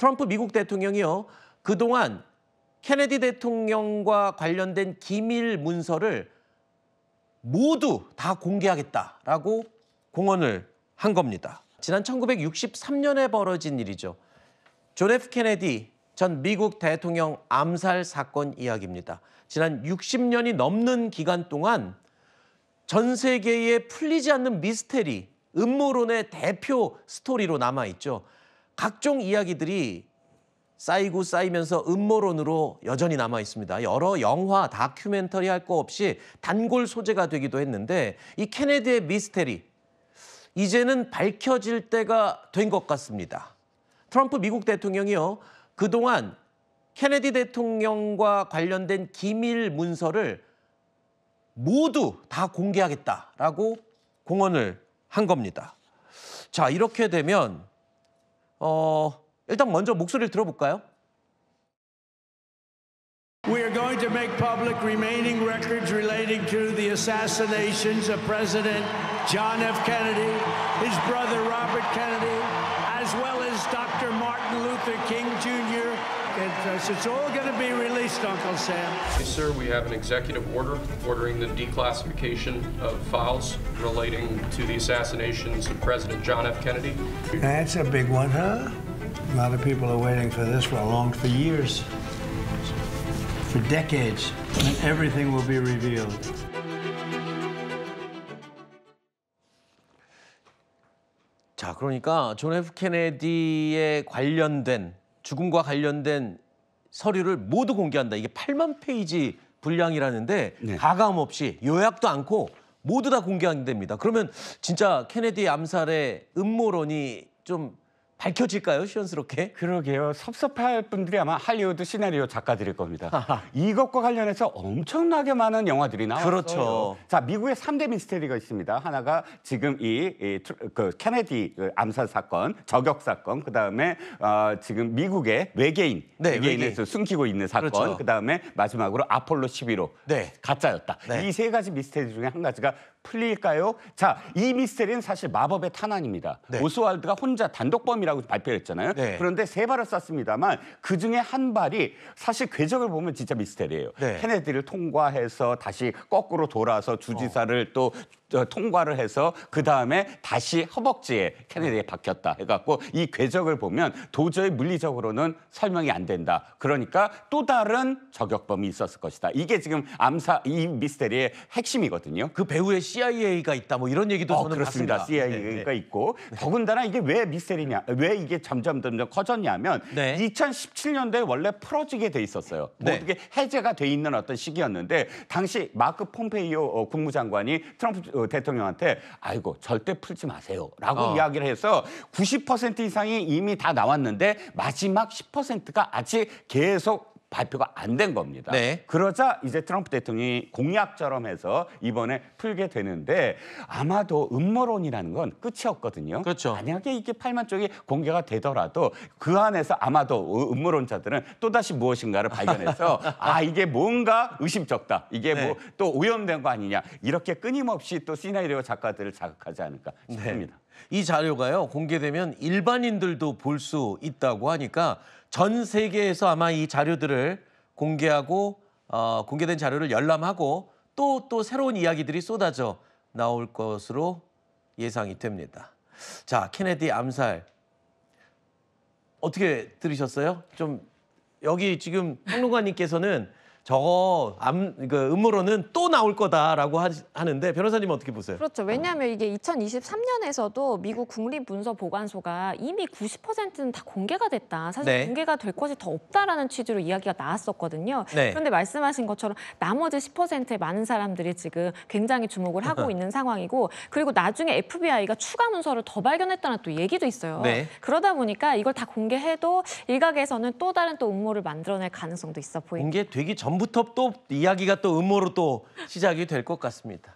트럼프 미국 대통령이요. 그동안 케네디 대통령과 관련된 기밀 문서를 모두 다 공개하겠다라고 공언을 한 겁니다. 지난 1963년에 벌어진 일이죠. 존 F 케네디 전 미국 대통령 암살 사건 이야기입니다. 지난 60년이 넘는 기간 동안 전 세계에 풀리지 않는 미스테리, 음모론의 대표 스토리로 남아있죠. 각종 이야기들이 쌓이고 쌓이면서 음모론으로 여전히 남아있습니다. 여러 영화, 다큐멘터리 할 거 없이 단골 소재가 되기도 했는데 이 케네디의 미스테리, 이제는 밝혀질 때가 된 것 같습니다. 트럼프 미국 대통령이요. 그동안 케네디 대통령과 관련된 기밀 문서를 모두 다 공개하겠다라고 공언을 한 겁니다. 자, 이렇게 되면 일단 먼저 목소리를 들어볼까요? We are going to make public remaining records relating to the assassinations of President John F. Kennedy, his brother Robert Kennedy, as well as Dr. Martin Luther King Jr. It's all going to be released, Uncle Sam. Yes, sir. We have an executive order ordering the declassification of files relating to the assassinations of President John F. Kennedy. That's a big one, huh? A lot of people are waiting for this for years, for decades, and everything will be revealed. 자, 그러니까 존 F 케네디에 관련된 죽음과 관련된 서류를 모두 공개한다. 이게 8만 페이지 분량이라는데 네. 가감 없이 요약도 않고 모두 다 공개한답니다. 그러면 진짜 케네디 암살의 음모론이 좀 밝혀질까요? 시원스럽게? 그러게요. 섭섭할 분들이 아마 할리우드 시나리오 작가들일 겁니다. 이것과 관련해서 엄청나게 많은 영화들이 나왔어요. 그렇죠. 자, 미국의 3대 미스테리가 있습니다. 하나가 지금 그 케네디 암살 사건, 저격 사건, 그다음에 지금 미국의 외계인에서 숨기고 있는 사건, 그렇죠. 그다음에 마지막으로 아폴로 11호 네. 가짜였다. 네. 이 세 가지 미스테리 중에 한 가지가 풀릴까요? 자, 이 미스테리는 사실 마법의 탄환입니다. 네. 오스왈드가 혼자 단독범이라고 발표했잖아요. 네. 그런데 세 발을 쐈습니다만 그 중에 한 발이 사실 궤적을 보면 진짜 미스테리예요. 네. 케네디를 통과해서 다시 거꾸로 돌아서 주지사를 또 통과를 해서 그 다음에 다시 허벅지에 케네디에 박혔다 해갖고 이 궤적을 보면 도저히 물리적으로는 설명이 안 된다. 그러니까 또 다른 저격범이 있었을 것이다. 이게 지금 이 미스테리의 핵심이거든요. 그 배우의 CIA가 있다. 뭐 이런 얘기도 저는 그렇습니다. 봤습니다. CIA가 네. 있고 더군다나 이게 왜 미스테리냐, 왜 이게 점점 커졌냐면 네. 2017년도에 원래 풀어지게 돼 있었어요. 네. 모든 게 해제가 돼 있는 어떤 시기였는데 당시 마크 폼페이오 국무장관이 트럼프 대통령한테 아이고 절대 풀지 마세요라고 이야기를 해서 90% 이상이 이미 다 나왔는데 마지막 10%가 아직 계속 발표가 안 된 겁니다. 네. 그러자 이제 트럼프 대통령이 공약처럼 해서 이번에 풀게 되는데 아마도 음모론이라는 건 끝이 없거든요. 그렇죠. 만약에 이게 8만 쪽이 공개가 되더라도 그 안에서 아마도 음모론자들은 또다시 무엇인가를 발견해서 이게 뭔가 의심쩍다. 이게 네. 뭐 또 오염된 거 아니냐. 이렇게 끊임없이 또 시나리오 작가들을 자극하지 않을까 싶습니다. 네. 이 자료가요, 공개되면 일반인들도 볼 수 있다고 하니까 전 세계에서 아마 이 자료들을 공개하고 공개된 자료를 열람하고 또 새로운 이야기들이 쏟아져 나올 것으로 예상이 됩니다. 자, 케네디 암살 어떻게 들으셨어요? 좀 여기 지금 평론가님께서는 저거 음모론은 또 나올 거다라고 하는데 변호사님은 어떻게 보세요? 그렇죠. 왜냐하면 이게 2023년에서도 미국 국립문서보관소가 이미 90%는 다 공개가 됐다. 사실 네. 공개가 될 것이 더 없다라는 취지로 이야기가 나왔었거든요. 네. 그런데 말씀하신 것처럼 나머지 10%의 많은 사람들이 지금 굉장히 주목을 하고 있는 상황이고 그리고 나중에 FBI가 추가 문서를 더 발견했다는 또 얘기도 있어요. 네. 그러다 보니까 이걸 다 공개해도 일각에서는 또 다른 또 음모를 만들어낼 가능성도 있어 보입니다. 공개되기 전부터 또 이야기가 또 음모로 또 시작이 될 것 같습니다.